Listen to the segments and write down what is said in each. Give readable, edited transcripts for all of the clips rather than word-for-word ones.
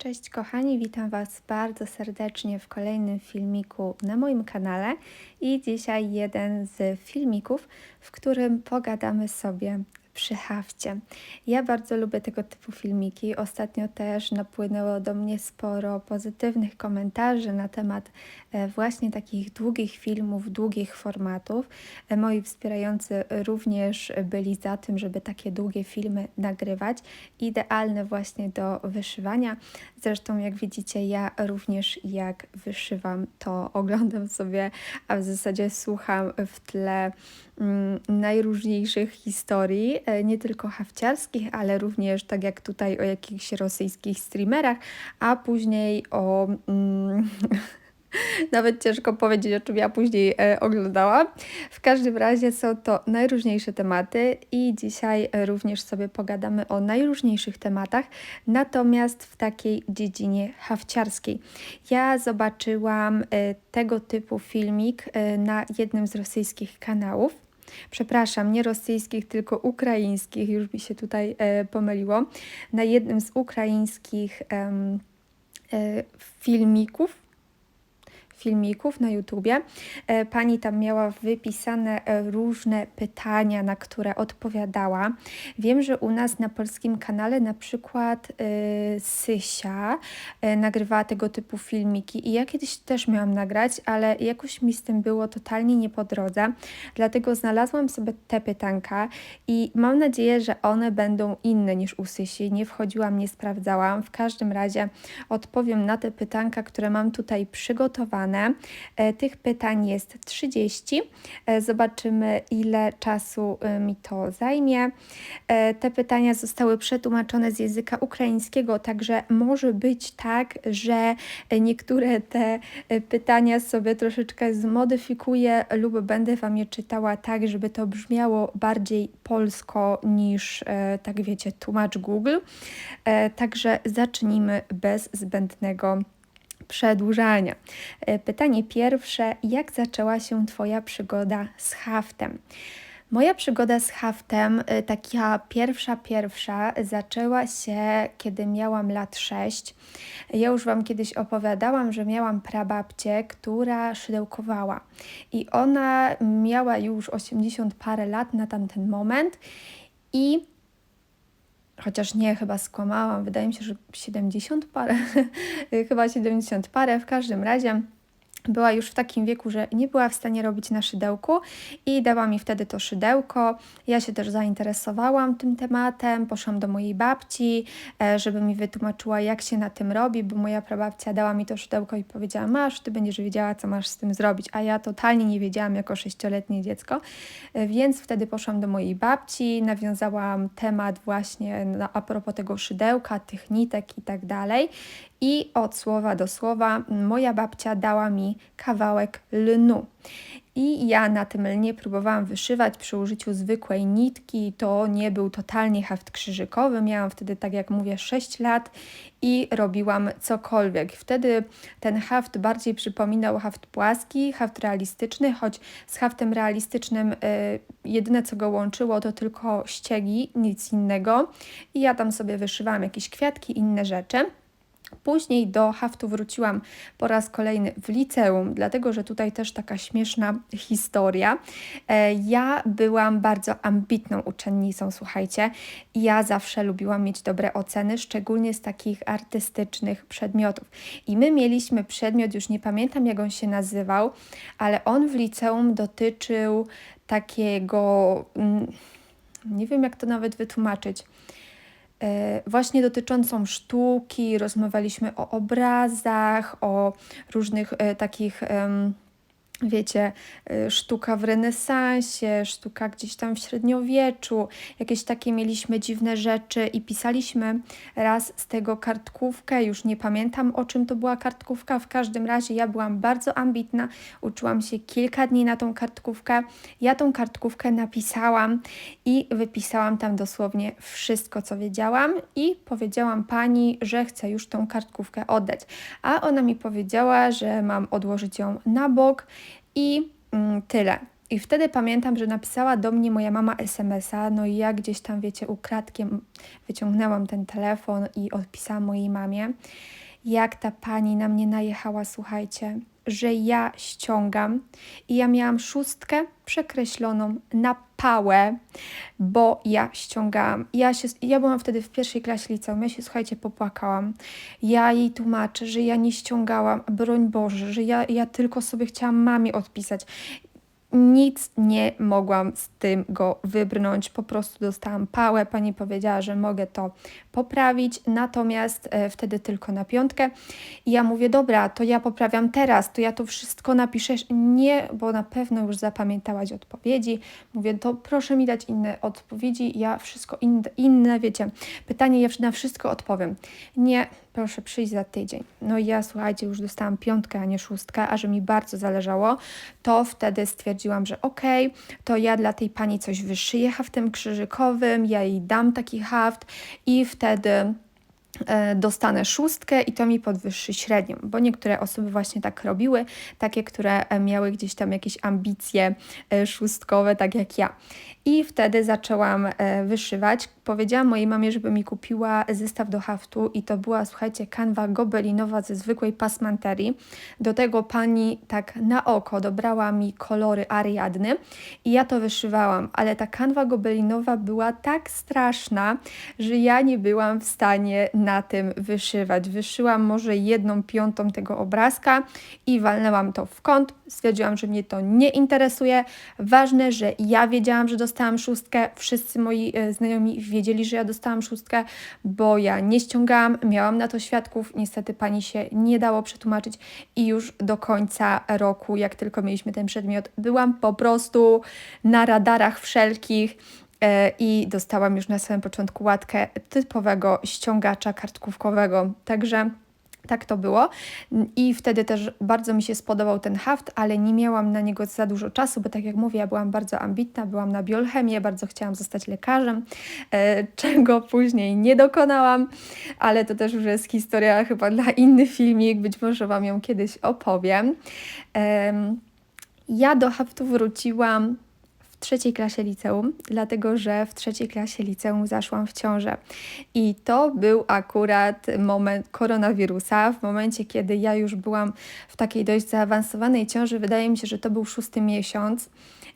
Cześć kochani, witam Was bardzo serdecznie w kolejnym filmiku na moim kanale i dzisiaj jeden z filmików, w którym pogadamy sobie przy hafcie. Ja bardzo lubię tego typu filmiki. Ostatnio też napłynęło do mnie sporo pozytywnych komentarzy na temat właśnie takich długich filmów, długich formatów. Moi wspierający również byli za tym, żeby takie długie filmy nagrywać, idealne właśnie do wyszywania. Zresztą jak widzicie, ja również jak wyszywam, to oglądam sobie, a w zasadzie słucham w tle najróżniejszych historii, nie tylko hafciarskich, ale również tak jak tutaj o jakichś rosyjskich streamerach, a później o nawet ciężko powiedzieć, o czym ja później oglądałam. W każdym razie są to najróżniejsze tematy i dzisiaj również sobie pogadamy o najróżniejszych tematach, natomiast w takiej dziedzinie hafciarskiej. Ja zobaczyłam tego typu filmik na jednym z rosyjskich kanałów. Przepraszam, nie rosyjskich, tylko ukraińskich, już mi się tutaj pomyliło. Na jednym z ukraińskich filmików na YouTubie. Pani tam miała wypisane różne pytania, na które odpowiadała. Wiem, że u nas na polskim kanale na przykład Sysia nagrywała tego typu filmiki i ja kiedyś też miałam nagrać, ale jakoś mi z tym było totalnie nie po drodze, dlatego znalazłam sobie te pytanka i mam nadzieję, że one będą inne niż u Sysi. Nie wchodziłam, nie sprawdzałam. W każdym razie odpowiem na te pytanka, które mam tutaj przygotowane. Tych pytań jest 30. Zobaczymy, ile czasu mi to zajmie. Te pytania zostały przetłumaczone z języka ukraińskiego, także może być tak, że niektóre te pytania sobie troszeczkę zmodyfikuję lub będę Wam je czytała tak, żeby to brzmiało bardziej polsko niż, tak wiecie, tłumacz Google. Także zacznijmy bez zbędnego przedłużania. Pytanie pierwsze: jak zaczęła się Twoja przygoda z haftem? Moja przygoda z haftem, taka pierwsza, zaczęła się, kiedy miałam lat 6. Ja już Wam kiedyś opowiadałam, że miałam prababcię, która szydełkowała i ona miała już 80 parę lat na tamten moment i chociaż nie, chyba skłamałam, wydaje mi się, że 70 parę, chyba 70 parę, w każdym razie była już w takim wieku, że nie była w stanie robić na szydełku i dała mi wtedy to szydełko. Ja się też zainteresowałam tym tematem, poszłam do mojej babci, żeby mi wytłumaczyła, jak się na tym robi, bo moja prababcia dała mi to szydełko i powiedziała: masz, ty będziesz wiedziała, co masz z tym zrobić, a ja totalnie nie wiedziałam jako 6-letnie dziecko, więc wtedy poszłam do mojej babci, nawiązałam temat właśnie a propos tego szydełka, tych nitek i tak dalej. I od słowa do słowa moja babcia dała mi kawałek lnu. I ja na tym lnie próbowałam wyszywać przy użyciu zwykłej nitki. To nie był totalnie haft krzyżykowy. Miałam wtedy, tak jak mówię, 6 lat i robiłam cokolwiek. Wtedy ten haft bardziej przypominał haft płaski, haft realistyczny, choć z haftem realistycznym jedyne co go łączyło to tylko ściegi, nic innego. I ja tam sobie wyszywałam jakieś kwiatki, inne rzeczy. Później do haftu wróciłam po raz kolejny w liceum, dlatego że tutaj też taka śmieszna historia. Ja byłam bardzo ambitną uczennicą, słuchajcie. Ja zawsze lubiłam mieć dobre oceny, szczególnie z takich artystycznych przedmiotów. I my mieliśmy przedmiot, już nie pamiętam jak on się nazywał, ale on w liceum dotyczył takiego, nie wiem jak to nawet wytłumaczyć, właśnie dotyczącą sztuki, rozmawialiśmy o obrazach, o różnych takich, wiecie, sztuka w renesansie, sztuka gdzieś tam w średniowieczu, jakieś takie mieliśmy dziwne rzeczy i pisaliśmy raz z tego kartkówkę, już nie pamiętam o czym to była kartkówka, w każdym razie ja byłam bardzo ambitna, uczyłam się kilka dni na tą kartkówkę, ja tą kartkówkę napisałam i wypisałam tam dosłownie wszystko, co wiedziałam i powiedziałam pani, że chcę już tą kartkówkę oddać, a ona mi powiedziała, że mam odłożyć ją na bok i tyle. I wtedy pamiętam, że napisała do mnie moja mama SMS-a, no i ja gdzieś tam, wiecie, ukradkiem wyciągnęłam ten telefon i odpisałam mojej mamie, jak ta pani na mnie najechała, słuchajcie, że ja ściągam i ja miałam 6 przekreśloną na pałę, bo ja ściągałam. Ja byłam wtedy w 1. klasie liceum, ja się, słuchajcie, popłakałam. Ja jej tłumaczę, że ja nie ściągałam, broń Boże, że ja tylko sobie chciałam mamie odpisać. Nic nie mogłam z tym go wybrnąć, po prostu dostałam pałę, pani powiedziała, że mogę to poprawić, natomiast wtedy tylko na 5. I ja mówię, dobra, to ja poprawiam teraz, to ja to wszystko napiszę, nie, bo na pewno już zapamiętałaś odpowiedzi, mówię, to proszę mi dać inne odpowiedzi, ja wszystko inne, wiecie, pytanie, ja na wszystko odpowiem. Nie, proszę przyjść za tydzień. No i ja, słuchajcie, już dostałam 5, a nie 6, a że mi bardzo zależało, to wtedy stwierdziłam, że okej, to ja dla tej pani coś wyszyję haftem krzyżykowym, ja jej dam taki haft i wtedy dostanę 6 i to mi podwyższy średnią, bo niektóre osoby właśnie tak robiły, takie, które miały gdzieś tam jakieś ambicje szóstkowe, tak jak ja. I wtedy zaczęłam wyszywać. Powiedziałam mojej mamie, żeby mi kupiła zestaw do haftu i to była, słuchajcie, kanwa gobelinowa ze zwykłej pasmanterii. Do tego pani tak na oko dobrała mi kolory Ariadny i ja to wyszywałam, ale ta kanwa gobelinowa była tak straszna, że ja nie byłam w stanie na tym wyszywać. Wyszyłam może 1/5 tego obrazka i walnęłam to w kąt. Stwierdziłam, że mnie to nie interesuje. Ważne, że ja wiedziałam, że dostałam 6. Wszyscy moi znajomi wiedzieli, że ja dostałam 6, bo ja nie ściągałam, miałam na to świadków. Niestety pani się nie dało przetłumaczyć i już do końca roku, jak tylko mieliśmy ten przedmiot, byłam po prostu na radarach wszelkich i dostałam już na samym początku łatkę typowego ściągacza kartkówkowego. Także tak to było i wtedy też bardzo mi się spodobał ten haft, ale nie miałam na niego za dużo czasu, bo tak jak mówię, ja byłam bardzo ambitna, byłam na biochemię, bardzo chciałam zostać lekarzem, czego później nie dokonałam, ale to też już jest historia chyba dla inny filmik, być może Wam ją kiedyś opowiem. Ja do haftu wróciłam w 3. klasie liceum, dlatego że w 3. klasie liceum zaszłam w ciążę. I to był akurat moment koronawirusa, w momencie, kiedy ja już byłam w takiej dość zaawansowanej ciąży, wydaje mi się, że to był 6. miesiąc,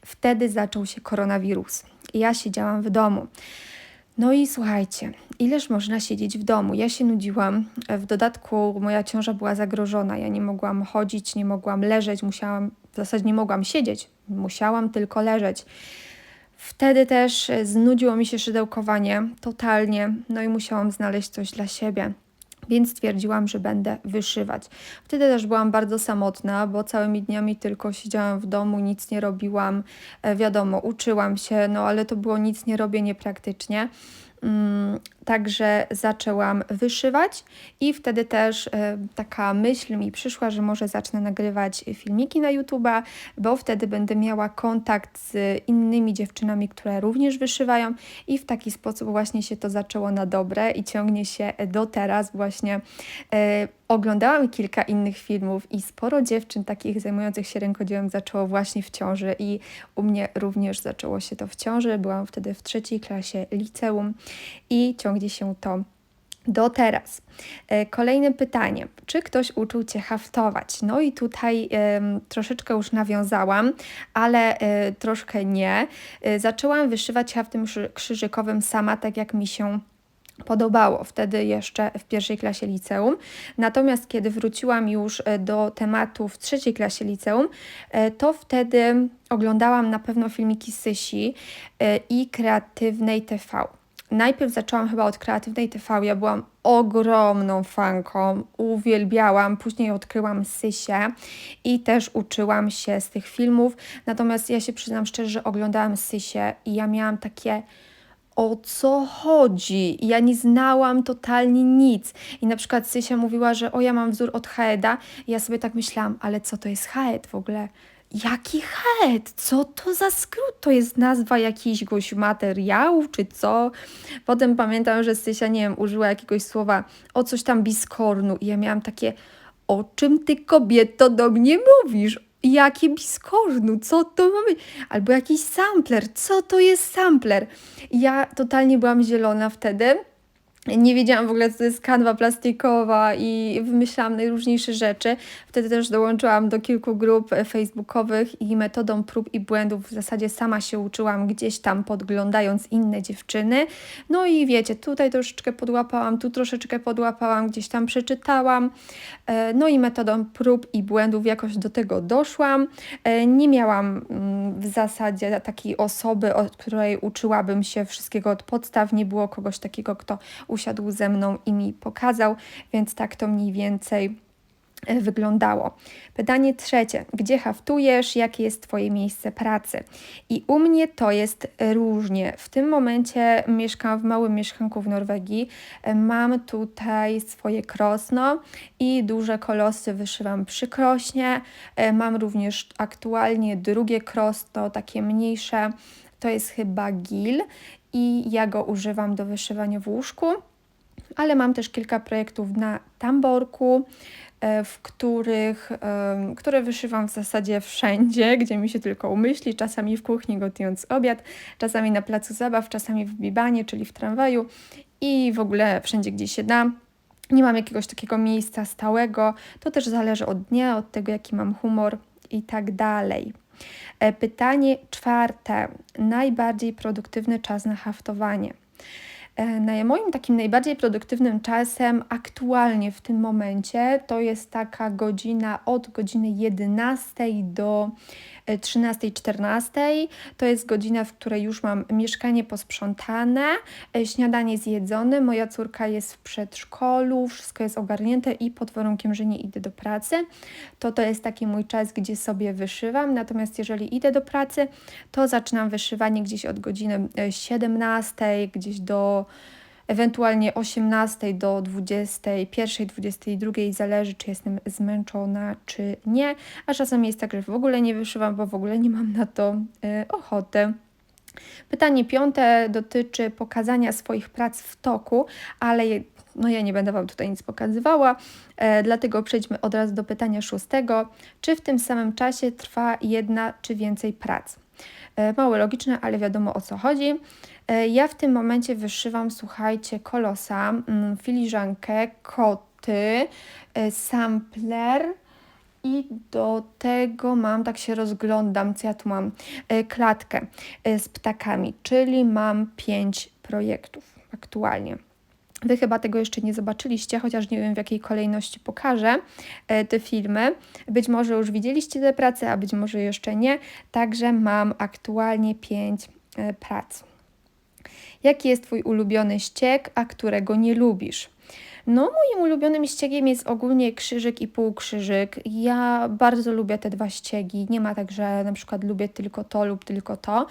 wtedy zaczął się koronawirus. I ja siedziałam w domu. No i słuchajcie, ileż można siedzieć w domu? Ja się nudziłam, w dodatku moja ciąża była zagrożona, ja nie mogłam chodzić, nie mogłam leżeć, w zasadzie nie mogłam siedzieć, musiałam tylko leżeć. Wtedy też znudziło mi się szydełkowanie totalnie, no i musiałam znaleźć coś dla siebie. Więc stwierdziłam, że będę wyszywać. Wtedy też byłam bardzo samotna, bo całymi dniami tylko siedziałam w domu, nic nie robiłam. Wiadomo, uczyłam się, no ale to było nic nie robię niepraktycznie. Także zaczęłam wyszywać i wtedy też taka myśl mi przyszła, że może zacznę nagrywać filmiki na YouTube'a, bo wtedy będę miała kontakt z innymi dziewczynami, które również wyszywają i w taki sposób właśnie się to zaczęło na dobre i ciągnie się do teraz właśnie. Oglądałam kilka innych filmów i sporo dziewczyn takich zajmujących się rękodziełem zaczęło właśnie w ciąży i u mnie również zaczęło się to w ciąży. Byłam wtedy w 3. klasie liceum i ciągnie się to do teraz. Kolejne pytanie. Czy ktoś uczył Cię haftować? No i tutaj troszeczkę już nawiązałam, ale troszkę nie. Zaczęłam wyszywać haftem krzyżykowym sama, tak jak mi się podobało wtedy jeszcze w 1. klasie liceum. Natomiast kiedy wróciłam już do tematu w 3. klasie liceum, to wtedy oglądałam na pewno filmiki Sysi i Kreatywnej TV. Najpierw zaczęłam chyba od Kreatywnej TV, ja byłam ogromną fanką, uwielbiałam, później odkryłam Sysię i też uczyłam się z tych filmów, natomiast ja się przyznam szczerze, że oglądałam Sysię i ja miałam takie, o co chodzi? Ja nie znałam totalnie nic. I na przykład Sysia mówiła, że ja mam wzór od Haeda. I ja sobie tak myślałam, ale co to jest Haed w ogóle? Jaki Haed? Co to za skrót? To jest nazwa jakiegoś materiału, czy co? Potem pamiętam, że Sysia, nie wiem, użyła jakiegoś słowa o coś tam biskornu. I ja miałam takie, o czym ty, kobieto, do mnie mówisz? jakie biskornu, co to ma być? Albo jakiś sampler, co to jest sampler? Ja totalnie byłam zielona wtedy. Nie wiedziałam w ogóle, co to jest kanwa plastikowa i wymyślałam najróżniejsze rzeczy. Wtedy też dołączyłam do kilku grup facebookowych i metodą prób i błędów w zasadzie sama się uczyłam gdzieś tam podglądając inne dziewczyny. No i wiecie, tutaj troszeczkę podłapałam, tu troszeczkę podłapałam, gdzieś tam przeczytałam. No i metodą prób i błędów jakoś do tego doszłam. Nie miałam w zasadzie takiej osoby, od której uczyłabym się wszystkiego od podstaw. Nie było kogoś takiego, kto usiadł ze mną i mi pokazał, więc tak to mniej więcej wyglądało. Pytanie trzecie. Gdzie haftujesz? Jakie jest Twoje miejsce pracy? I u mnie to jest różnie. W tym momencie mieszkam w małym mieszkanku w Norwegii. Mam tutaj swoje krosno i duże kolosy wyszywam przy krośnie. Mam również aktualnie drugie krosno, takie mniejsze. To jest chyba gil i ja go używam do wyszywania w łóżku. Ale mam też kilka projektów na tamborku, które wyszywam w zasadzie wszędzie, gdzie mi się tylko umyśli, czasami w kuchni gotując obiad, czasami na placu zabaw, czasami w bibanie, czyli w tramwaju i w ogóle wszędzie, gdzie się da. Nie mam jakiegoś takiego miejsca stałego, to też zależy od dnia, od tego, jaki mam humor i tak dalej. Pytanie czwarte. Najbardziej produktywny czas na haftowanie. Moim takim najbardziej produktywnym czasem aktualnie w tym momencie to jest taka godzina od godziny 11 do 13:14. To jest godzina, w której już mam mieszkanie posprzątane, śniadanie zjedzone, moja córka jest w przedszkolu, wszystko jest ogarnięte i pod warunkiem, że nie idę do pracy, to jest taki mój czas, gdzie sobie wyszywam. Natomiast jeżeli idę do pracy, to zaczynam wyszywanie gdzieś od godziny 17, gdzieś do ewentualnie 18 do 21, 22, zależy czy jestem zmęczona, czy nie, a czasem jest tak, że w ogóle nie wyszywam, bo w ogóle nie mam na to ochoty. Pytanie piąte dotyczy pokazania swoich prac w toku, ale ja nie będę Wam tutaj nic pokazywała, dlatego przejdźmy od razu do pytania szóstego. Czy w tym samym czasie trwa jedna czy więcej prac? Mało logiczne, ale wiadomo o co chodzi. Ja w tym momencie wyszywam, słuchajcie, kolosa, filiżankę, koty, sampler i do tego mam, tak się rozglądam, co ja tu mam, klatkę z ptakami, czyli mam 5 projektów aktualnie. Wy chyba tego jeszcze nie zobaczyliście, chociaż nie wiem w jakiej kolejności pokażę te filmy. Być może już widzieliście te prace, a być może jeszcze nie. Także mam aktualnie 5 prac. Jaki jest Twój ulubiony ścieg, a którego nie lubisz? No, moim ulubionym ściegiem jest ogólnie krzyżyk i półkrzyżyk. Ja bardzo lubię te dwa ściegi. Nie ma tak, że na przykład lubię tylko to lub tylko to.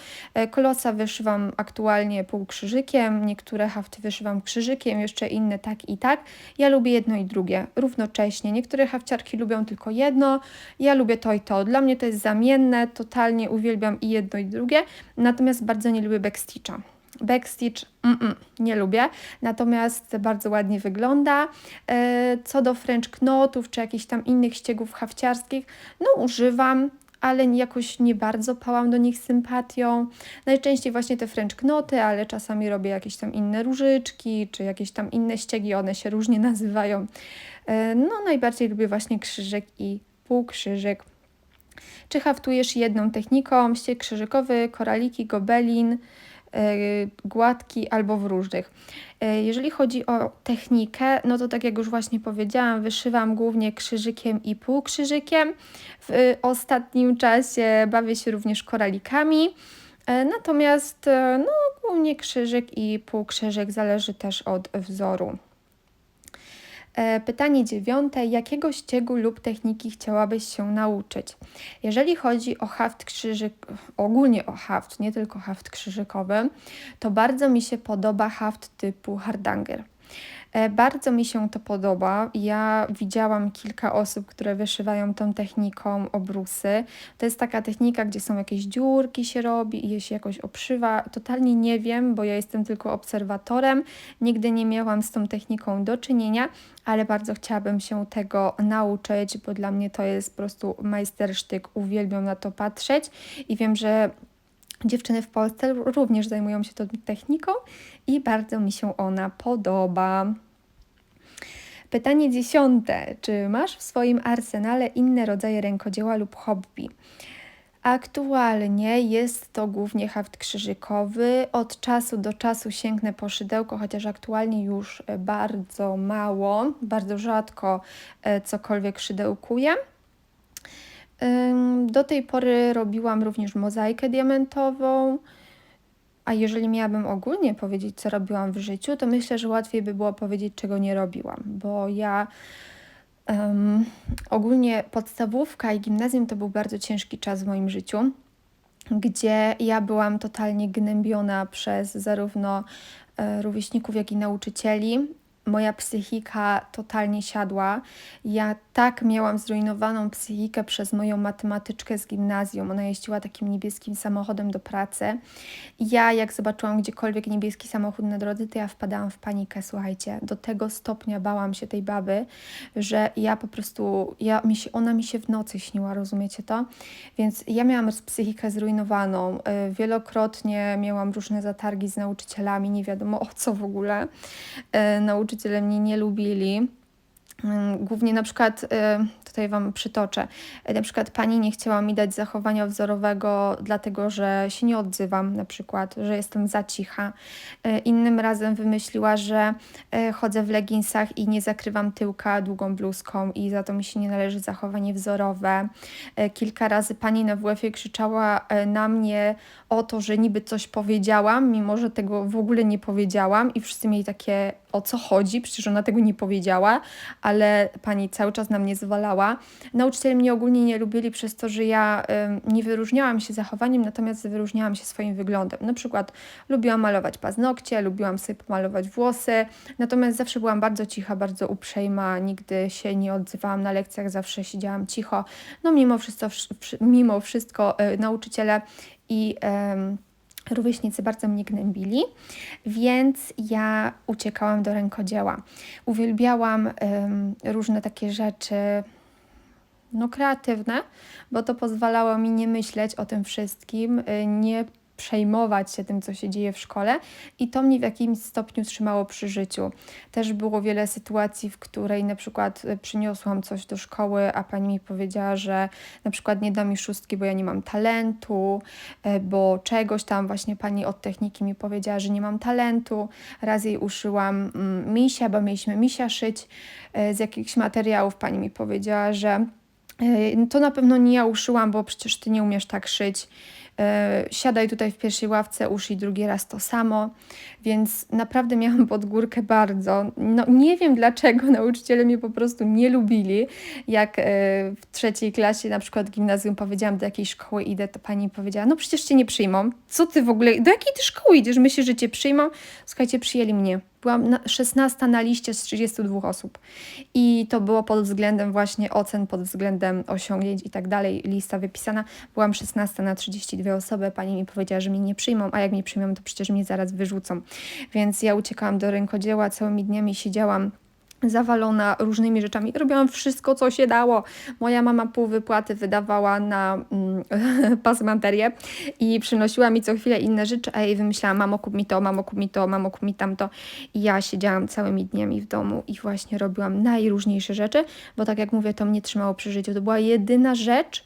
Kolosa wyszywam aktualnie półkrzyżykiem, niektóre hafty wyszywam krzyżykiem, jeszcze inne tak i tak. Ja lubię jedno i drugie równocześnie. Niektóre hafciarki lubią tylko jedno, ja lubię to i to. Dla mnie to jest zamienne, totalnie uwielbiam i jedno i drugie, natomiast bardzo nie lubię backstitcha. Backstitch nie lubię, natomiast bardzo ładnie wygląda. Co do French knotów czy jakichś tam innych ściegów hafciarskich, no używam, ale jakoś nie bardzo pałam do nich sympatią. Najczęściej właśnie te French knoty, ale czasami robię jakieś tam inne różyczki, czy jakieś tam inne ściegi, one się różnie nazywają. No najbardziej lubię właśnie krzyżyk i półkrzyżyk. Czy haftujesz jedną techniką? Ścieg krzyżykowy, koraliki, gobelin, gładki albo w różnych. Jeżeli chodzi o technikę, no to tak jak już właśnie powiedziałam, wyszywam głównie krzyżykiem i półkrzyżykiem. W ostatnim czasie bawię się również koralikami. Natomiast no, głównie krzyżyk i półkrzyżyk, zależy też od wzoru. Pytanie 9. Jakiego ściegu lub techniki chciałabyś się nauczyć? Jeżeli chodzi o haft krzyżyk, ogólnie o haft, nie tylko haft krzyżykowy, to bardzo mi się podoba haft typu hardanger. Bardzo mi się to podoba. Ja widziałam kilka osób, które wyszywają tą techniką obrusy. To jest taka technika, gdzie są jakieś dziurki się robi i je się jakoś obszywa. Totalnie nie wiem, bo ja jestem tylko obserwatorem. Nigdy nie miałam z tą techniką do czynienia, ale bardzo chciałabym się tego nauczyć, bo dla mnie to jest po prostu majstersztyk. Uwielbiam na to patrzeć i wiem, że dziewczyny w Polsce również zajmują się tą techniką i bardzo mi się ona podoba. Pytanie 10. Czy masz w swoim arsenale inne rodzaje rękodzieła lub hobby? Aktualnie jest to głównie haft krzyżykowy. Od czasu do czasu sięgnę po szydełko, chociaż aktualnie już bardzo mało, bardzo rzadko cokolwiek szydełkuję. Do tej pory robiłam również mozaikę diamentową, a jeżeli miałabym ogólnie powiedzieć, co robiłam w życiu, to myślę, że łatwiej by było powiedzieć, czego nie robiłam, bo ja ogólnie podstawówka i gimnazjum to był bardzo ciężki czas w moim życiu, gdzie ja byłam totalnie gnębiona przez zarówno rówieśników, jak i nauczycieli. Moja psychika totalnie siadła. Ja tak miałam zrujnowaną psychikę przez moją matematyczkę z gimnazjum. Ona jeździła takim niebieskim samochodem do pracy. Ja jak zobaczyłam gdziekolwiek niebieski samochód na drodze, to ja wpadałam w panikę, słuchajcie. Do tego stopnia bałam się tej baby, że ja po prostu, ona mi się w nocy śniła, rozumiecie to? Więc ja miałam psychikę zrujnowaną. Wielokrotnie miałam różne zatargi z nauczycielami, nie wiadomo o co w ogóle. Nauczyciele mnie nie lubili. Głównie na przykład, tutaj Wam przytoczę, na przykład pani nie chciała mi dać zachowania wzorowego, dlatego że się nie odzywam, na przykład, że jestem za cicha. Innym razem wymyśliła, że chodzę w leginsach i nie zakrywam tyłka długą bluzką i za to mi się nie należy zachowanie wzorowe. Kilka razy pani na WF-ie krzyczała na mnie o to, że niby coś powiedziałam, mimo że tego w ogóle nie powiedziałam i wszyscy mieli takie, o co chodzi, przecież ona tego nie powiedziała, ale pani cały czas na mnie zwalała. Nauczyciele mnie ogólnie nie lubili przez to, że ja nie wyróżniałam się zachowaniem, natomiast wyróżniałam się swoim wyglądem. Na przykład lubiłam malować paznokcie, lubiłam sobie pomalować włosy, natomiast zawsze byłam bardzo cicha, bardzo uprzejma, nigdy się nie odzywałam na lekcjach, zawsze siedziałam cicho. No mimo wszystko nauczyciele i rówieśnicy bardzo mnie gnębili, więc ja uciekałam do rękodzieła. Uwielbiałam różne takie rzeczy, no kreatywne, bo to pozwalało mi nie myśleć o tym wszystkim, nie przejmować się tym, co się dzieje w szkole i to mnie w jakimś stopniu trzymało przy życiu. Też było wiele sytuacji, w której na przykład przyniosłam coś do szkoły, a pani mi powiedziała, że na przykład nie da mi szóstki, bo ja nie mam talentu, bo czegoś tam właśnie pani od techniki mi powiedziała, że nie mam talentu. Raz jej uszyłam misia, bo mieliśmy misia szyć z jakichś materiałów. Pani mi powiedziała, że to na pewno nie ja uszyłam, bo przecież ty nie umiesz tak szyć. Siadaj tutaj w pierwszej ławce, uszyj drugi raz to samo, więc naprawdę miałam pod górkę bardzo. No nie wiem dlaczego nauczyciele mnie po prostu nie lubili. Jak w 3. klasie na przykład gimnazjum powiedziałam, do jakiej szkoły idę, to pani powiedziała, no przecież cię nie przyjmą. Co ty w ogóle, do jakiej ty szkoły idziesz? Myślisz, że cię przyjmą? Słuchajcie, przyjęli mnie. Byłam 16 na liście z 32 osób i to było pod względem właśnie ocen, pod względem osiągnięć i tak dalej, lista wypisana. Byłam 16 na 32 osoby, pani mi powiedziała, że mnie nie przyjmą, a jak mnie przyjmą, to przecież mnie zaraz wyrzucą. Więc ja uciekałam do rękodzieła, całymi dniami siedziałam zawalona różnymi rzeczami. Robiłam wszystko, co się dało. Moja mama pół wypłaty wydawała na pasmanterię i przynosiła mi co chwilę inne rzeczy, a jej wymyślałam, mamo kup mi to, mamo kup mi to, mamo kup mi tamto. I ja siedziałam całymi dniami w domu i właśnie robiłam najróżniejsze rzeczy, bo tak jak mówię, to mnie trzymało przy życiu. To była jedyna rzecz,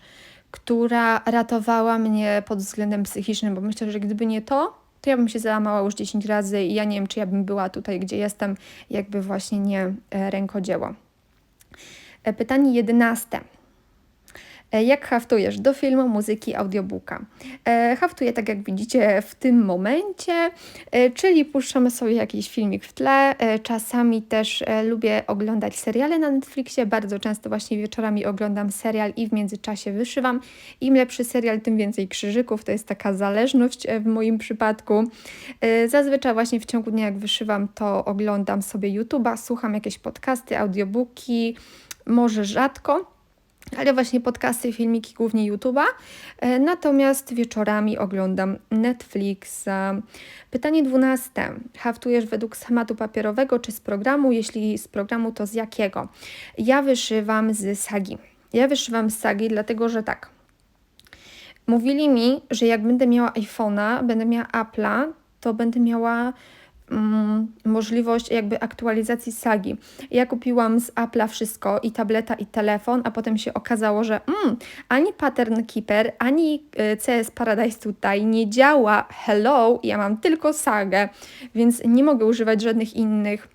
która ratowała mnie pod względem psychicznym, bo myślę, że gdyby nie to ja bym się załamała już 10 razy i ja nie wiem, czy ja bym była tutaj, gdzie jestem, jakby właśnie nie rękodzieło. Pytanie 11. Jak haftujesz do filmu, muzyki, audiobooka? Haftuję tak jak widzicie w tym momencie, czyli puszczamy sobie jakiś filmik w tle. Czasami też lubię oglądać seriale na Netflixie. Bardzo często właśnie wieczorami oglądam serial i w międzyczasie wyszywam. Im lepszy serial, tym więcej krzyżyków. To jest taka zależność w moim przypadku. Zazwyczaj właśnie w ciągu dnia jak wyszywam, to oglądam sobie YouTube'a, słucham jakieś podcasty, audiobooki, może rzadko, ale właśnie podcasty, filmiki głównie YouTube'a. Natomiast wieczorami oglądam Netflixa. Pytanie 12. Haftujesz według schematu papierowego czy z programu? Jeśli z programu, to z jakiego? Ja wyszywam z Sagi. Ja wyszywam z Sagi, dlatego że tak. Mówili mi, że jak będę miała iPhone'a, będę miała Apple'a, to będę miała możliwość jakby aktualizacji Sagi. Ja kupiłam z Apple'a wszystko, i tableta, i telefon, a potem się okazało, że ani Pattern Keeper, ani CS Paradise tutaj nie działa. Hello, ja mam tylko Sagę, więc nie mogę używać żadnych innych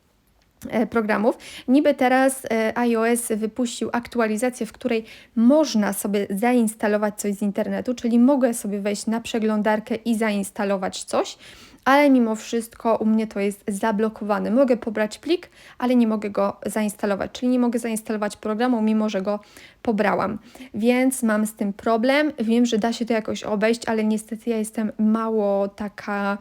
programów. Niby teraz iOS wypuścił aktualizację, w której można sobie zainstalować coś z internetu, czyli mogę sobie wejść na przeglądarkę i zainstalować coś, ale mimo wszystko u mnie to jest zablokowane. Mogę pobrać plik, ale nie mogę go zainstalować, czyli nie mogę zainstalować programu, mimo że go pobrałam. Więc mam z tym problem. Wiem, że da się to jakoś obejść, ale niestety ja jestem mało taka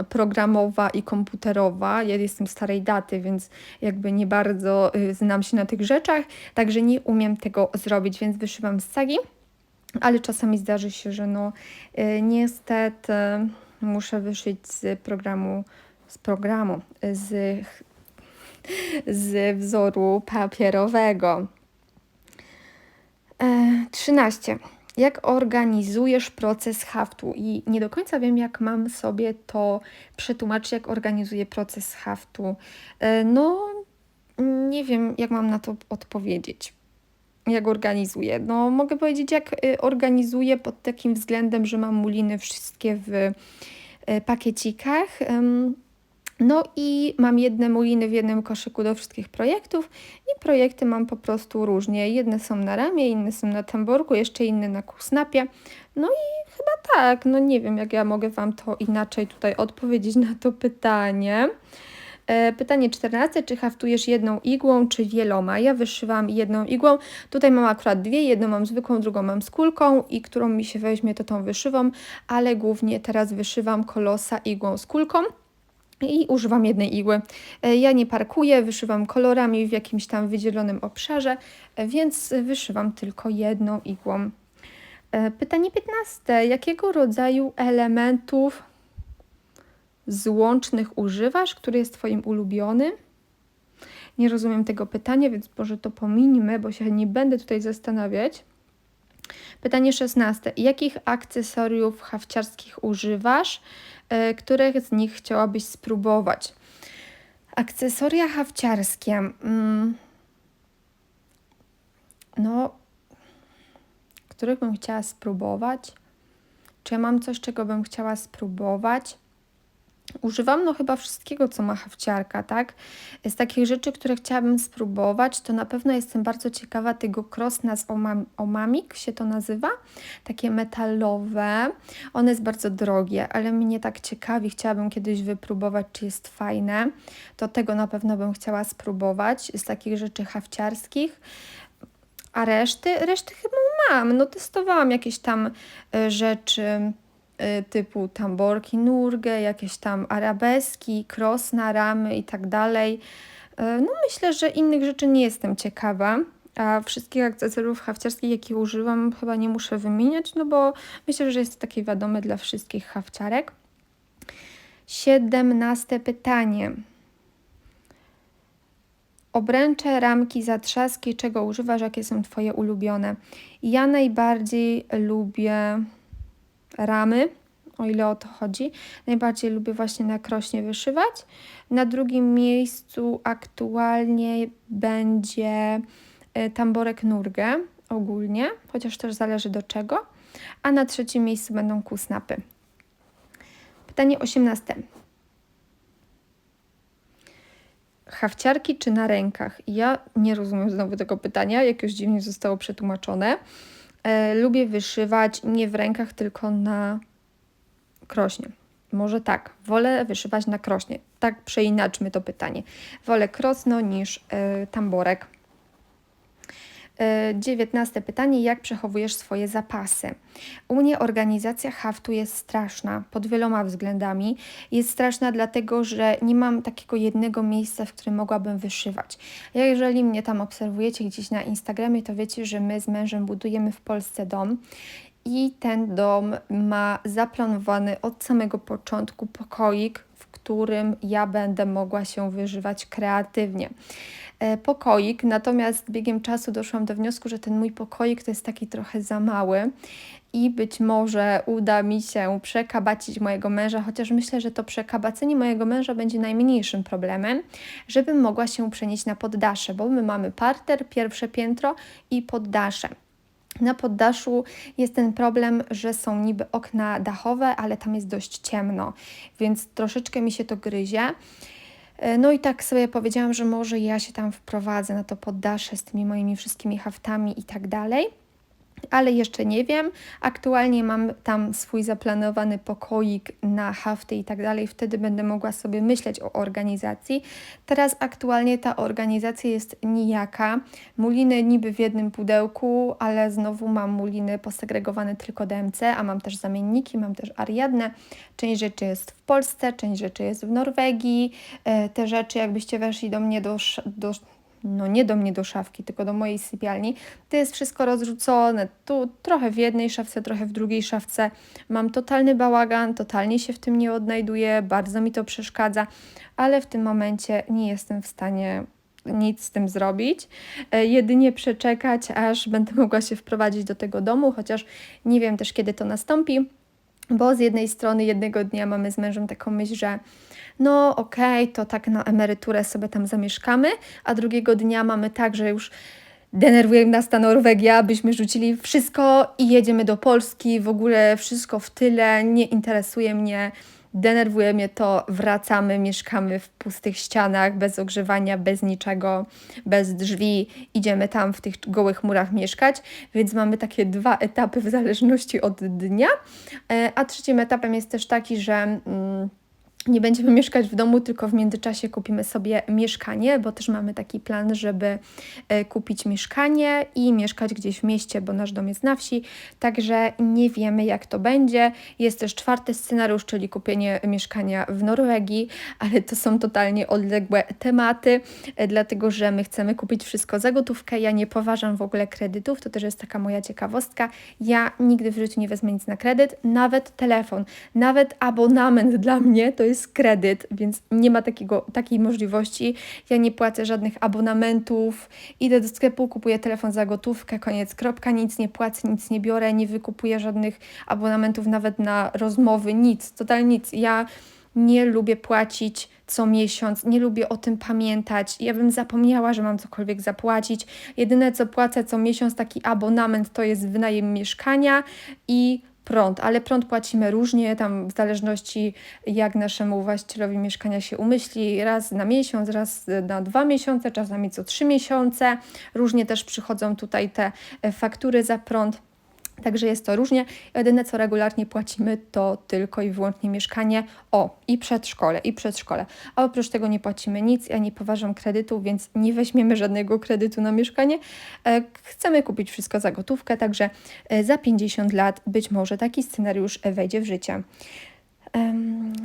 programowa i komputerowa. Ja jestem starej daty, więc jakby nie bardzo znam się na tych rzeczach, także nie umiem tego zrobić, więc wyszywam z Sagi, ale czasami zdarzy się, że niestety muszę wyszyć z wzoru papierowego. 13. Jak organizujesz proces haftu? I nie do końca wiem, jak mam sobie to przetłumaczyć, jak organizuję proces haftu. Nie wiem, jak mam na to odpowiedzieć. Jak organizuję? Mogę powiedzieć, jak organizuję pod takim względem, że mam muliny wszystkie w pakiecikach. I mam jedne muliny w jednym koszyku do wszystkich projektów i projekty mam po prostu różnie. Jedne są na ramię, inne są na tamborku, jeszcze inne na kusnapie. I chyba tak, nie wiem, jak ja mogę Wam to inaczej tutaj odpowiedzieć na to pytanie. Pytanie 14. Czy haftujesz jedną igłą, czy wieloma? Ja wyszywam jedną igłą. Tutaj mam akurat dwie. Jedną mam zwykłą, drugą mam z kulką i którą mi się weźmie, to tą wyszywam, ale głównie teraz wyszywam kolosa igłą z kulką i używam jednej igły. Ja nie parkuję, wyszywam kolorami w jakimś tam wydzielonym obszarze, więc wyszywam tylko jedną igłą. Pytanie 15. Jakiego rodzaju elementów złącznych używasz, który jest Twoim ulubiony? Nie rozumiem tego pytania, więc może to pomińmy, bo się nie będę tutaj zastanawiać. Pytanie 16. Jakich akcesoriów hafciarskich używasz? Których z nich chciałabyś spróbować? Akcesoria hafciarskie. Których bym chciała spróbować? Czy ja mam coś, czego bym chciała spróbować? Używam chyba wszystkiego, co ma hafciarka, tak? Z takich rzeczy, które chciałabym spróbować, to na pewno jestem bardzo ciekawa tego krosna z Omamik, się to nazywa. Takie metalowe. One jest bardzo drogie, ale mnie tak ciekawi. Chciałabym kiedyś wypróbować, czy jest fajne. To tego na pewno bym chciała spróbować z takich rzeczy hafciarskich. A reszty chyba mam. Testowałam jakieś tam rzeczy typu tamborki, nurgę, jakieś tam arabeski, krosna, ramy i tak dalej. Myślę, że innych rzeczy nie jestem ciekawa, a wszystkich akcesoriów hafciarskich, jakie używam, chyba nie muszę wymieniać, bo myślę, że jest to takie wiadome dla wszystkich hafciarek. 17. pytanie. Obręcze, ramki, zatrzaski, czego używasz, jakie są Twoje ulubione? Ja najbardziej lubię ramy, o ile o to chodzi. Najbardziej lubię właśnie na krośnie wyszywać. Na drugim miejscu aktualnie będzie tamborek nurgę ogólnie, chociaż też zależy do czego. A na trzecim miejscu będą kusnapy. Pytanie 18. hafciarki czy na rękach? Ja nie rozumiem znowu tego pytania, jakoś dziwnie zostało przetłumaczone. Lubię wyszywać nie w rękach, tylko na krośnie. Może tak, wolę wyszywać na krośnie. Tak przeinaczmy to pytanie. Wolę krosno niż tamborek. 19 pytanie. Jak przechowujesz swoje zapasy? U mnie organizacja haftu jest straszna pod wieloma względami. Jest straszna dlatego, że nie mam takiego jednego miejsca, w którym mogłabym wyszywać. Jeżeli mnie tam obserwujecie gdzieś na Instagramie, to wiecie, że my z mężem budujemy w Polsce dom. I ten dom ma zaplanowany od samego początku pokoik, w którym ja będę mogła się wyżywać kreatywnie. Pokoik, natomiast biegiem czasu doszłam do wniosku, że ten mój pokoik to jest taki trochę za mały i być może uda mi się przekabacić mojego męża, chociaż myślę, że to przekabacenie mojego męża będzie najmniejszym problemem, żebym mogła się przenieść na poddasze, bo my mamy parter, pierwsze piętro i poddasze. Na poddaszu jest ten problem, że są niby okna dachowe, ale tam jest dość ciemno, więc troszeczkę mi się to gryzie. No i tak sobie powiedziałam, że może ja się tam wprowadzę na to poddasze z tymi moimi wszystkimi haftami i tak dalej. Ale jeszcze nie wiem. Aktualnie mam tam swój zaplanowany pokoik na hafty i tak dalej. Wtedy będę mogła sobie myśleć o organizacji. Teraz aktualnie ta organizacja jest nijaka. Muliny niby w jednym pudełku, ale znowu mam muliny posegregowane tylko DMC, a mam też zamienniki, mam też Ariadnę. Część rzeczy jest w Polsce, część rzeczy jest w Norwegii. Te rzeczy, jakbyście weszli do mnie nie do mnie do szafki, tylko do mojej sypialni, to jest wszystko rozrzucone, tu trochę w jednej szafce, trochę w drugiej szafce. Mam totalny bałagan, totalnie się w tym nie odnajduję, bardzo mi to przeszkadza, ale w tym momencie nie jestem w stanie nic z tym zrobić, jedynie przeczekać, aż będę mogła się wprowadzić do tego domu, chociaż nie wiem też, kiedy to nastąpi, bo z jednej strony jednego dnia mamy z mężem taką myśl, że no okej, to tak na emeryturę sobie tam zamieszkamy, a drugiego dnia mamy tak, że już denerwuje nas ta Norwegia, byśmy rzucili wszystko i jedziemy do Polski, w ogóle wszystko w tyle, nie interesuje mnie, denerwuje mnie to, wracamy, mieszkamy w pustych ścianach, bez ogrzewania, bez niczego, bez drzwi, idziemy tam w tych gołych murach mieszkać, więc mamy takie dwa etapy w zależności od dnia, a trzecim etapem jest też taki, że nie będziemy mieszkać w domu, tylko w międzyczasie kupimy sobie mieszkanie, bo też mamy taki plan, żeby kupić mieszkanie i mieszkać gdzieś w mieście, bo nasz dom jest na wsi, także nie wiemy, jak to będzie. Jest też czwarty scenariusz, czyli kupienie mieszkania w Norwegii, ale to są totalnie odległe tematy, dlatego że my chcemy kupić wszystko za gotówkę. Ja nie poważam w ogóle kredytów, to też jest taka moja ciekawostka. Ja nigdy w życiu nie wezmę nic na kredyt, nawet telefon, nawet abonament dla mnie to jest kredyt, więc nie ma takiej możliwości. Ja nie płacę żadnych abonamentów, idę do sklepu, kupuję telefon za gotówkę, koniec, kropka, nic nie płacę, nic nie biorę, nie wykupuję żadnych abonamentów nawet na rozmowy, nic, totalnie nic. Ja nie lubię płacić co miesiąc, nie lubię o tym pamiętać. Ja bym zapomniała, że mam cokolwiek zapłacić. Jedyne, co płacę co miesiąc, taki abonament, to jest wynajem mieszkania i prąd, ale prąd płacimy różnie, tam w zależności jak naszemu właścicielowi mieszkania się umyśli, raz na miesiąc, raz na 2 miesiące, czasami co 3 miesiące. Różnie też przychodzą tutaj te faktury za prąd. Także jest to różnie. Jedyne, co regularnie płacimy, to tylko i wyłącznie mieszkanie. I przedszkole. A oprócz tego nie płacimy nic. Ja nie poważam kredytu, więc nie weźmiemy żadnego kredytu na mieszkanie. Chcemy kupić wszystko za gotówkę, także za 50 lat być może taki scenariusz wejdzie w życie.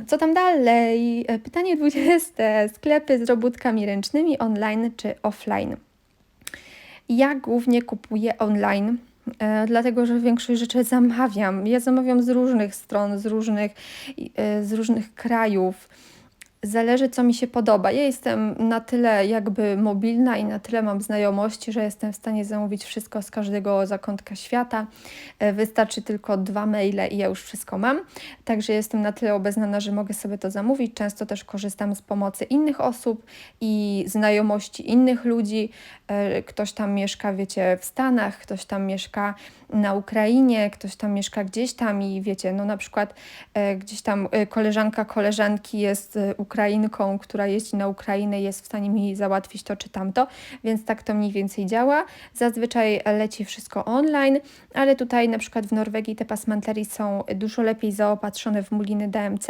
Co tam dalej? Pytanie 20. Sklepy z robótkami ręcznymi online czy offline? Ja głównie kupuję online, dlatego że większość rzeczy zamawiam. Ja zamawiam z różnych stron, z różnych krajów. Zależy, co mi się podoba. Ja jestem na tyle jakby mobilna i na tyle mam znajomości, że jestem w stanie zamówić wszystko z każdego zakątka świata. Wystarczy tylko 2 maile i ja już wszystko mam. Także jestem na tyle obeznana, że mogę sobie to zamówić. Często też korzystam z pomocy innych osób i znajomości innych ludzi. Ktoś tam mieszka, wiecie, w Stanach, ktoś tam mieszka na Ukrainie, ktoś tam mieszka gdzieś tam i wiecie, no na przykład gdzieś tam koleżanka koleżanki jest Ukrainką, która jeździ na Ukrainę, jest w stanie mi załatwić to czy tamto, więc tak to mniej więcej działa. Zazwyczaj leci wszystko online, ale tutaj na przykład w Norwegii te pasmanterie są dużo lepiej zaopatrzone w muliny DMC,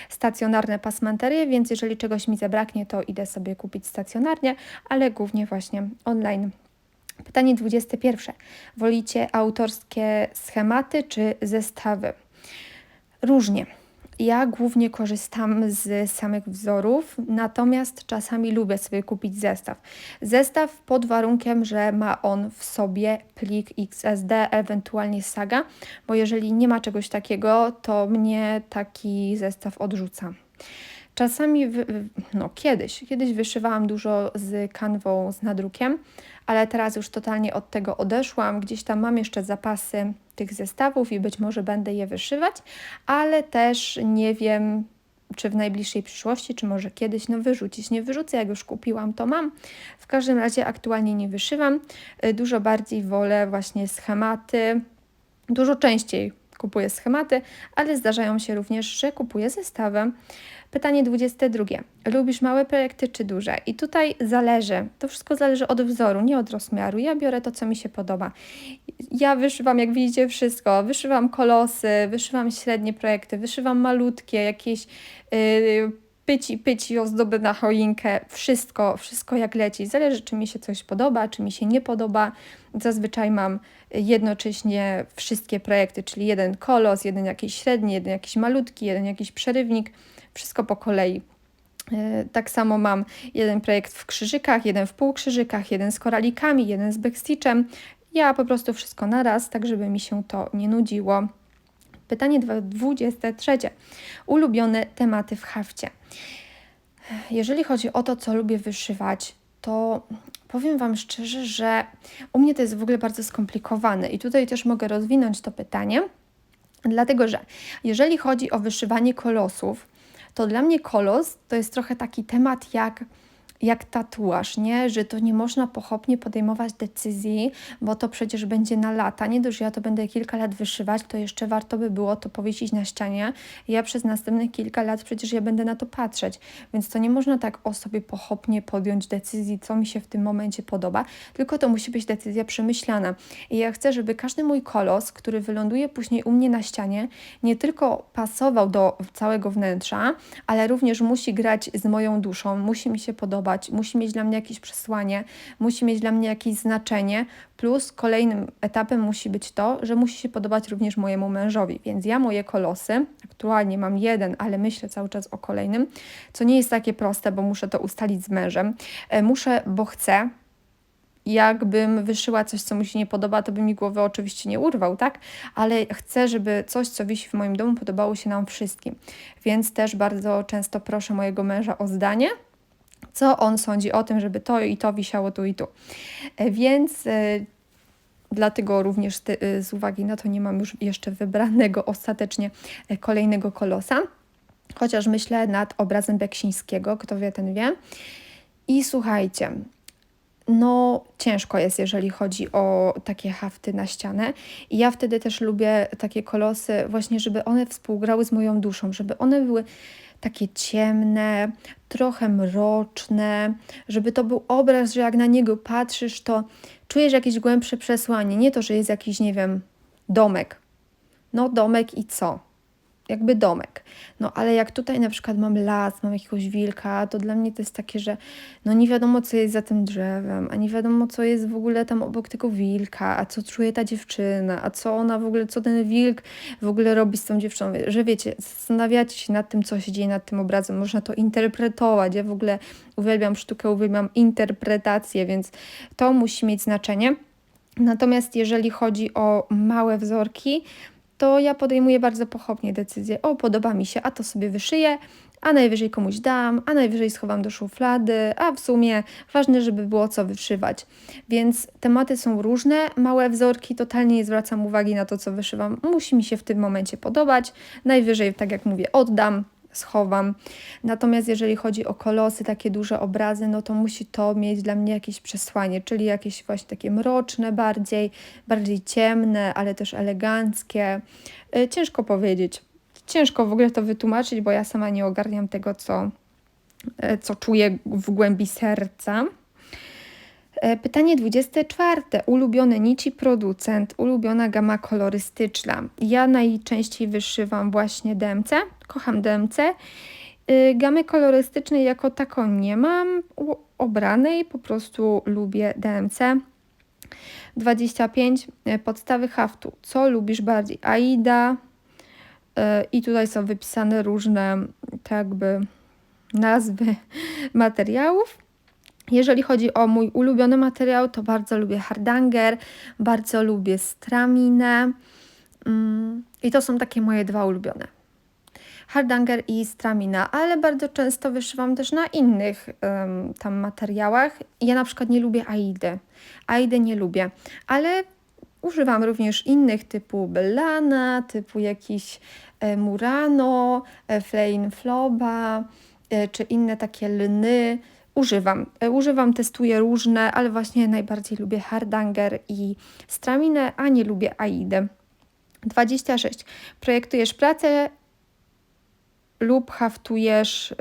stacjonarne pasmanterie, więc jeżeli czegoś mi zabraknie, to idę sobie kupić stacjonarnie, ale głównie właśnie online. Pytanie 21. Wolicie autorskie schematy czy zestawy? Różnie. Ja głównie korzystam z samych wzorów, natomiast czasami lubię sobie kupić zestaw. Zestaw pod warunkiem, że ma on w sobie plik XSD, ewentualnie Saga, bo jeżeli nie ma czegoś takiego, to mnie taki zestaw odrzuca. Czasami, kiedyś wyszywałam dużo z kanwą, z nadrukiem, ale teraz już totalnie od tego odeszłam. Gdzieś tam mam jeszcze zapasy tych zestawów i być może będę je wyszywać, ale też nie wiem, czy w najbliższej przyszłości, czy może kiedyś, wyrzucić. Nie wyrzucę, jak już kupiłam, to mam. W każdym razie aktualnie nie wyszywam. Dużo bardziej wolę właśnie schematy, dużo częściej kupuję schematy, ale zdarzają się również, że kupuję zestawy. Pytanie 22. Lubisz małe projekty czy duże? I tutaj zależy, to wszystko zależy od wzoru, nie od rozmiaru. Ja biorę to, co mi się podoba. Ja wyszywam, jak widzicie, wszystko. Wyszywam kolosy, wyszywam średnie projekty, wyszywam malutkie, jakieś pyci, ozdoby na choinkę. Wszystko jak leci. Zależy, czy mi się coś podoba, czy mi się nie podoba. Zazwyczaj mam jednocześnie wszystkie projekty, czyli jeden kolos, jeden jakiś średni, jeden jakiś malutki, jeden jakiś przerywnik. Wszystko po kolei. Tak samo mam jeden projekt w krzyżykach, jeden w półkrzyżykach, jeden z koralikami, jeden z backstitchem. Ja po prostu wszystko naraz, tak żeby mi się to nie nudziło. Pytanie 23. Ulubione tematy w hafcie. Jeżeli chodzi o to, co lubię wyszywać, to powiem Wam szczerze, że u mnie to jest w ogóle bardzo skomplikowane i tutaj też mogę rozwinąć to pytanie, dlatego że jeżeli chodzi o wyszywanie kolosów, to dla mnie kolos to jest trochę taki temat jak tatuaż, nie? Że to nie można pochopnie podejmować decyzji, bo to przecież będzie na lata. Nie dość, że ja to będę kilka lat wyszywać, to jeszcze warto by było to powiesić na ścianie. Ja przez następnych kilka lat przecież ja będę na to patrzeć, więc to nie można tak o sobie pochopnie podjąć decyzji, co mi się w tym momencie podoba, tylko to musi być decyzja przemyślana. I ja chcę, żeby każdy mój kolos, który wyląduje później u mnie na ścianie, nie tylko pasował do całego wnętrza, ale również musi grać z moją duszą, musi mi się podobać, musi mieć dla mnie jakieś przesłanie, musi mieć dla mnie jakieś znaczenie, plus kolejnym etapem musi być to, że musi się podobać również mojemu mężowi, więc ja moje kolosy, aktualnie mam jeden, ale myślę cały czas o kolejnym, co nie jest takie proste, bo muszę to ustalić z mężem, bo chcę. Jakbym wyszyła coś, co mu się nie podoba, to by mi głowy oczywiście nie urwał, tak? Ale chcę, żeby coś, co wisi w moim domu, podobało się nam wszystkim. Więc też bardzo często proszę mojego męża o zdanie, co on sądzi o tym, żeby to i to wisiało tu i tu. Więc dlatego również z uwagi na to nie mam już jeszcze wybranego ostatecznie kolejnego kolosa. Chociaż myślę nad obrazem Beksińskiego, kto wie, ten wie. I słuchajcie, ciężko jest, jeżeli chodzi o takie hafty na ścianę. I ja wtedy też lubię takie kolosy właśnie, żeby one współgrały z moją duszą, żeby one były takie ciemne, trochę mroczne, żeby to był obraz, że jak na niego patrzysz, to czujesz jakieś głębsze przesłanie. Nie to, że jest jakiś, nie wiem, domek. Domek i co? Jakby domek. Ale jak tutaj na przykład mam las, mam jakiegoś wilka, to dla mnie to jest takie, że nie wiadomo, co jest za tym drzewem, a nie wiadomo, co jest w ogóle tam obok tego wilka, a co czuje ta dziewczyna, a co ona w ogóle, co ten wilk w ogóle robi z tą dziewczyną. Że wiecie, zastanawiacie się nad tym, co się dzieje nad tym obrazem, można to interpretować. Ja w ogóle uwielbiam sztukę, uwielbiam interpretację, więc to musi mieć znaczenie. Natomiast jeżeli chodzi o małe wzorki, to ja podejmuję bardzo pochopnie decyzję, podoba mi się, a to sobie wyszyję, a najwyżej komuś dam, a najwyżej schowam do szuflady, a w sumie ważne, żeby było co wyszywać. Więc tematy są różne, małe wzorki, totalnie nie zwracam uwagi na to, co wyszywam, musi mi się w tym momencie podobać, najwyżej, tak jak mówię, oddam, schowam. Natomiast jeżeli chodzi o kolosy, takie duże obrazy, to musi to mieć dla mnie jakieś przesłanie, czyli jakieś właśnie takie mroczne bardziej ciemne, ale też eleganckie. Ciężko powiedzieć. Ciężko w ogóle to wytłumaczyć, bo ja sama nie ogarniam tego, co czuję w głębi serca. Pytanie 24. Ulubione nici producent, ulubiona gama kolorystyczna. Ja najczęściej wyszywam właśnie DMC, kocham DMC. Gamy kolorystycznej jako taką nie mam obranej, po prostu lubię DMC. 25. Podstawy haftu. Co lubisz bardziej? Aida. I tutaj są wypisane różne tak jakby nazwy materiałów. Jeżeli chodzi o mój ulubiony materiał, to bardzo lubię hardanger, bardzo lubię straminę i to są takie moje dwa ulubione. Hardanger i stramina, ale bardzo często wyszywam też na innych tam materiałach. Ja na przykład nie lubię Aidy. Aidy nie lubię, ale używam również innych typu Bellana, typu jakiś Murano, Flame Floba czy inne takie lny. Używam, testuję różne, ale właśnie najbardziej lubię hardanger i straminę, a nie lubię Aidy. 26. Projektujesz pracę lub haftujesz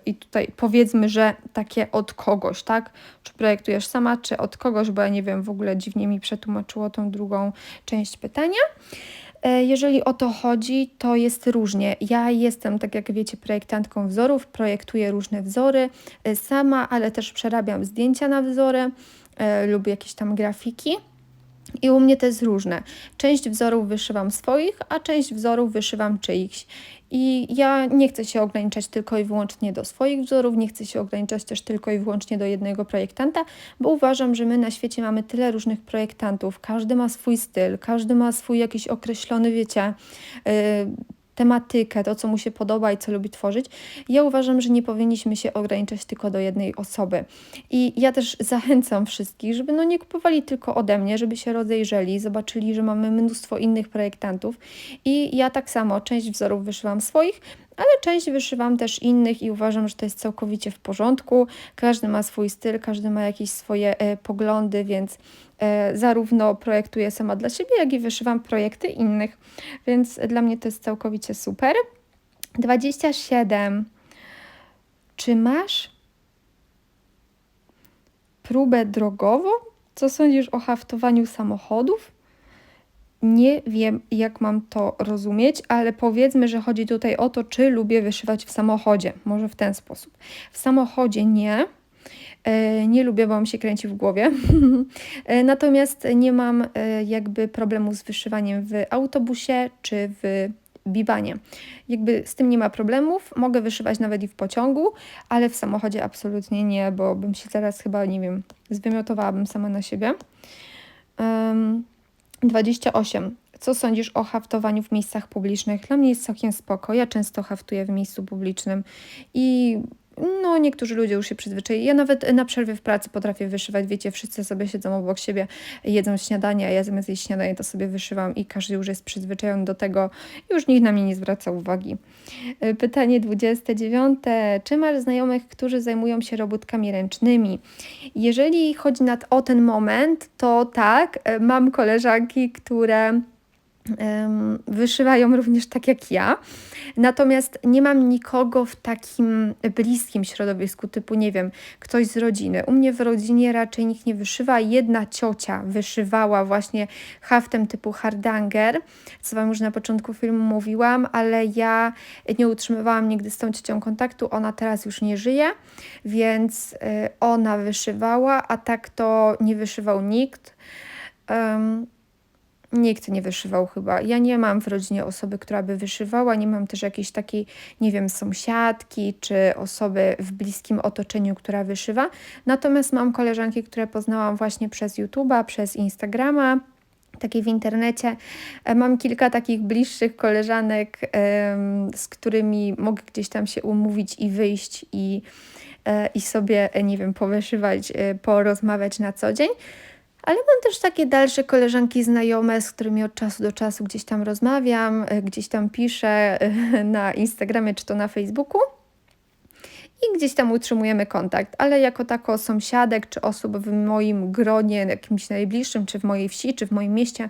i tutaj powiedzmy, że takie od kogoś, tak? Czy projektujesz sama, czy od kogoś, bo ja nie wiem, w ogóle dziwnie mi przetłumaczyło tą drugą część pytania. Jeżeli o to chodzi, to jest różnie. Ja jestem, tak jak wiecie, projektantką wzorów, projektuję różne wzory sama, ale też przerabiam zdjęcia na wzory, lubię jakieś tam grafiki. I u mnie to jest różne. Część wzorów wyszywam swoich, a część wzorów wyszywam czyichś. I ja nie chcę się ograniczać tylko i wyłącznie do swoich wzorów, nie chcę się ograniczać też tylko i wyłącznie do jednego projektanta, bo uważam, że my na świecie mamy tyle różnych projektantów. Każdy ma swój styl, każdy ma swój jakiś określony, wiecie, tematykę, to co mu się podoba i co lubi tworzyć. Ja uważam, że nie powinniśmy się ograniczać tylko do jednej osoby. I ja też zachęcam wszystkich, żeby nie kupowali tylko ode mnie, żeby się rozejrzeli, zobaczyli, że mamy mnóstwo innych projektantów. I ja tak samo część wzorów wyszywam swoich, ale część wyszywam też innych i uważam, że to jest całkowicie w porządku. Każdy ma swój styl, każdy ma jakieś swoje poglądy, więc zarówno projektuję sama dla siebie, jak i wyszywam projekty innych. Więc dla mnie to jest całkowicie super. 27. Czy masz próbę drogową? Co sądzisz o haftowaniu samochodów? Nie wiem, jak mam to rozumieć, ale powiedzmy, że chodzi tutaj o to, czy lubię wyszywać w samochodzie. Może w ten sposób. W samochodzie nie. Nie lubię, bo mi się kręci w głowie. Natomiast nie mam jakby problemu z wyszywaniem w autobusie czy w biwanie. Jakby z tym nie ma problemów. Mogę wyszywać nawet i w pociągu, ale w samochodzie absolutnie nie, bo bym się zaraz chyba, nie wiem, zwymiotowałabym sama na siebie. 28. Co sądzisz o haftowaniu w miejscach publicznych? Dla mnie jest całkiem spoko. Ja często haftuję w miejscu publicznym i niektórzy ludzie już się przyzwyczaili. Ja nawet na przerwie w pracy potrafię wyszywać. Wiecie, wszyscy sobie siedzą obok siebie, jedzą śniadanie, a ja zamiast jeść śniadanie to sobie wyszywam i każdy już jest przyzwyczajony do tego. Już nikt na mnie nie zwraca uwagi. Pytanie 29. Czy masz znajomych, którzy zajmują się robótkami ręcznymi? Jeżeli chodzi o ten moment, to tak, mam koleżanki, które wyszywają również tak jak ja, natomiast nie mam nikogo w takim bliskim środowisku, typu nie wiem, ktoś z rodziny. U mnie w rodzinie raczej nikt nie wyszywa. Jedna ciocia wyszywała właśnie haftem typu hardanger, co Wam już na początku filmu mówiłam, ale ja nie utrzymywałam nigdy z tą ciocią kontaktu, ona teraz już nie żyje, więc ona wyszywała, a tak to nie wyszywał nikt. Nikt nie wyszywał chyba. Ja nie mam w rodzinie osoby, która by wyszywała, nie mam też jakiejś takiej, nie wiem, sąsiadki czy osoby w bliskim otoczeniu, która wyszywa. Natomiast mam koleżanki, które poznałam właśnie przez YouTube'a, przez Instagrama, takie w internecie. Mam kilka takich bliższych koleżanek, z którymi mogę gdzieś tam się umówić i wyjść i sobie, nie wiem, powyszywać, porozmawiać na co dzień. Ale mam też takie dalsze koleżanki znajome, z którymi od czasu do czasu gdzieś tam rozmawiam, gdzieś tam piszę na Instagramie czy to na Facebooku. i gdzieś tam utrzymujemy kontakt, ale jako tako sąsiadek czy osób w moim gronie jakimś najbliższym, czy w mojej wsi, czy w moim mieście,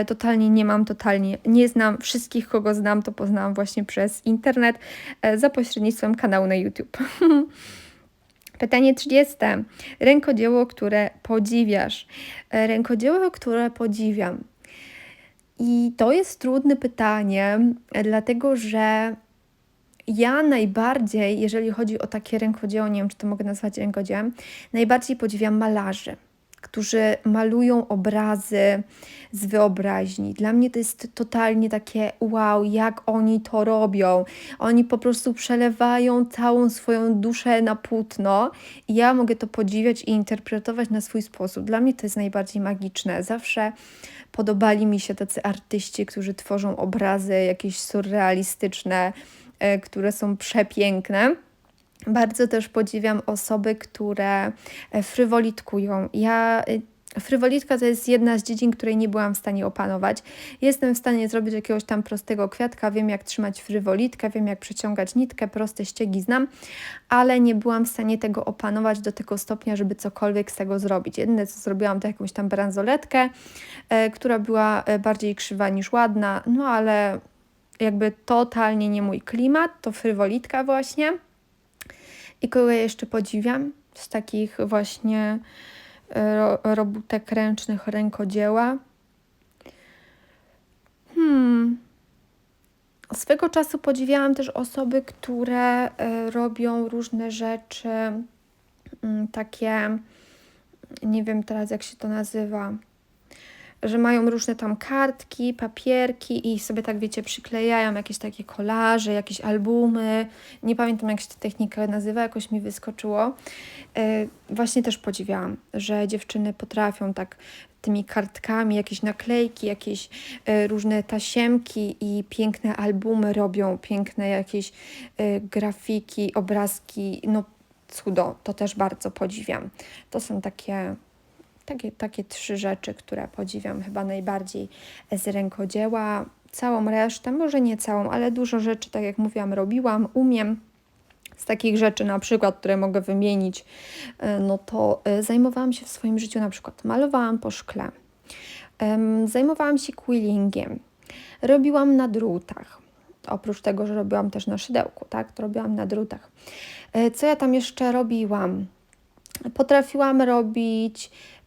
totalnie nie mam, totalnie nie znam. Wszystkich, kogo znam, to poznałam właśnie przez internet, za pośrednictwem kanału na YouTube. Pytanie 30. Rękodzieło, które podziwiasz. Rękodzieło, które podziwiam. I to jest trudne pytanie, dlatego że ja najbardziej, jeżeli chodzi o takie rękodzieło, nie wiem, czy to mogę nazwać rękodziełem, najbardziej podziwiam malarzy, którzy malują obrazy z wyobraźni. Dla mnie to jest totalnie takie wow, jak oni to robią. Oni po prostu przelewają całą swoją duszę na płótno i ja mogę to podziwiać i interpretować na swój sposób. Dla mnie to jest najbardziej magiczne. Zawsze podobali mi się tacy artyści, którzy tworzą obrazy jakieś surrealistyczne, które są przepiękne. Bardzo też podziwiam osoby, które frywolitkują. Frywolitka to jest jedna z dziedzin, której nie byłam w stanie opanować. Jestem w stanie zrobić jakiegoś tam prostego kwiatka, wiem jak trzymać frywolitkę, wiem jak przeciągać nitkę, proste ściegi znam, ale nie byłam w stanie tego opanować do tego stopnia, żeby cokolwiek z tego zrobić. Jedyne co zrobiłam to jakąś tam bransoletkę, która była bardziej krzywa niż ładna, no ale jakby totalnie nie mój klimat, to frywolitka właśnie. I kogo ja jeszcze podziwiam z takich właśnie robótek ręcznych, rękodzieła? Swego czasu podziwiałam też osoby, które robią różne rzeczy, takie, nie wiem teraz jak się to nazywa, że mają różne tam kartki, papierki i sobie tak wiecie, przyklejają jakieś takie kolaże, jakieś albumy. Nie pamiętam jak się ta technika nazywa, jakoś mi wyskoczyło. Właśnie też podziwiałam, że dziewczyny potrafią tak tymi kartkami, jakieś naklejki, jakieś różne tasiemki i piękne albumy robią, piękne jakieś grafiki, obrazki, no cudo, to też bardzo podziwiam. To są takie 3 rzeczy, które podziwiam chyba najbardziej z rękodzieła. Całą resztę, może nie całą, ale dużo rzeczy, tak jak mówiłam, robiłam, umiem. Z takich rzeczy na przykład, które mogę wymienić, no to zajmowałam się w swoim życiu na przykład, malowałam po szkle, zajmowałam się quillingiem, robiłam na drutach. Oprócz tego, że robiłam też na szydełku, tak, to robiłam na drutach. Co ja tam jeszcze robiłam? Potrafiłam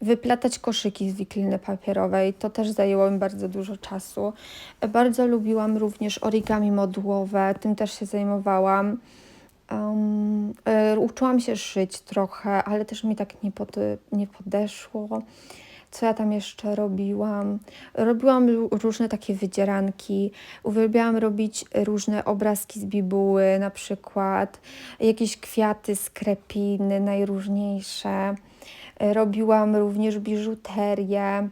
wyplatać koszyki z wikliny papierowej. To też zajęło mi bardzo dużo czasu. Bardzo lubiłam również origami modułowe, tym też się zajmowałam. Uczyłam się szyć trochę, ale też mi tak nie podeszło. Co ja tam jeszcze robiłam? Robiłam różne takie wydzieranki. Uwielbiałam robić różne obrazki z bibuły, na przykład jakieś kwiaty z krepiny, najróżniejsze. Robiłam również biżuterię.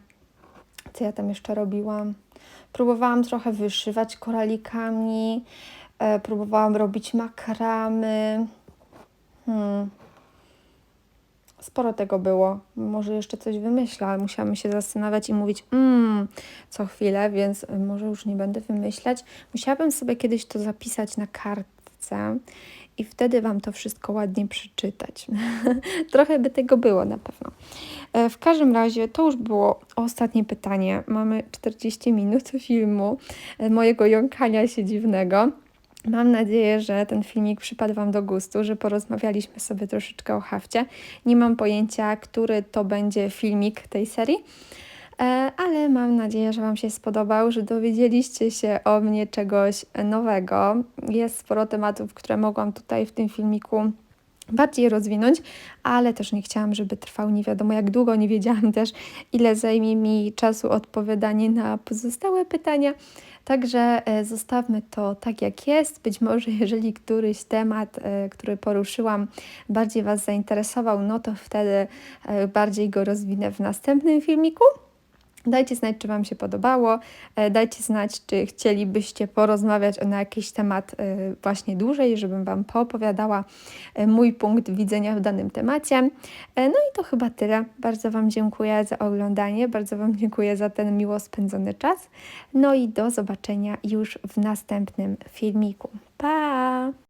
Co ja tam jeszcze robiłam? Próbowałam trochę wyszywać koralikami. Próbowałam robić makramy. Sporo tego było. Może jeszcze coś wymyślę, ale musiałam się zastanawiać i mówić co chwilę, więc może już nie będę wymyślać. Musiałabym sobie kiedyś to zapisać na kartce i wtedy Wam to wszystko ładnie przeczytać. Trochę by tego było na pewno. W każdym razie to już było ostatnie pytanie. Mamy 40 minut filmu mojego jąkania się dziwnego. Mam nadzieję, że ten filmik przypadł Wam do gustu, że porozmawialiśmy sobie troszeczkę o hafcie. Nie mam pojęcia, który to będzie filmik tej serii, ale mam nadzieję, że Wam się spodobał, że dowiedzieliście się o mnie czegoś nowego. Jest sporo tematów, które mogłam tutaj w tym filmiku bardziej rozwinąć, ale też nie chciałam, żeby trwał nie wiadomo jak długo, nie wiedziałam też, ile zajmie mi czasu odpowiadanie na pozostałe pytania. Także zostawmy to tak jak jest. Być może jeżeli któryś temat, który poruszyłam, bardziej Was zainteresował, no to wtedy bardziej go rozwinę w następnym filmiku. Dajcie znać, czy Wam się podobało. Dajcie znać, czy chcielibyście porozmawiać na jakiś temat właśnie dłużej, żebym Wam poopowiadała mój punkt widzenia w danym temacie. No i to chyba tyle. Bardzo Wam dziękuję za oglądanie, bardzo Wam dziękuję za ten miło spędzony czas. No i do zobaczenia już w następnym filmiku. Pa!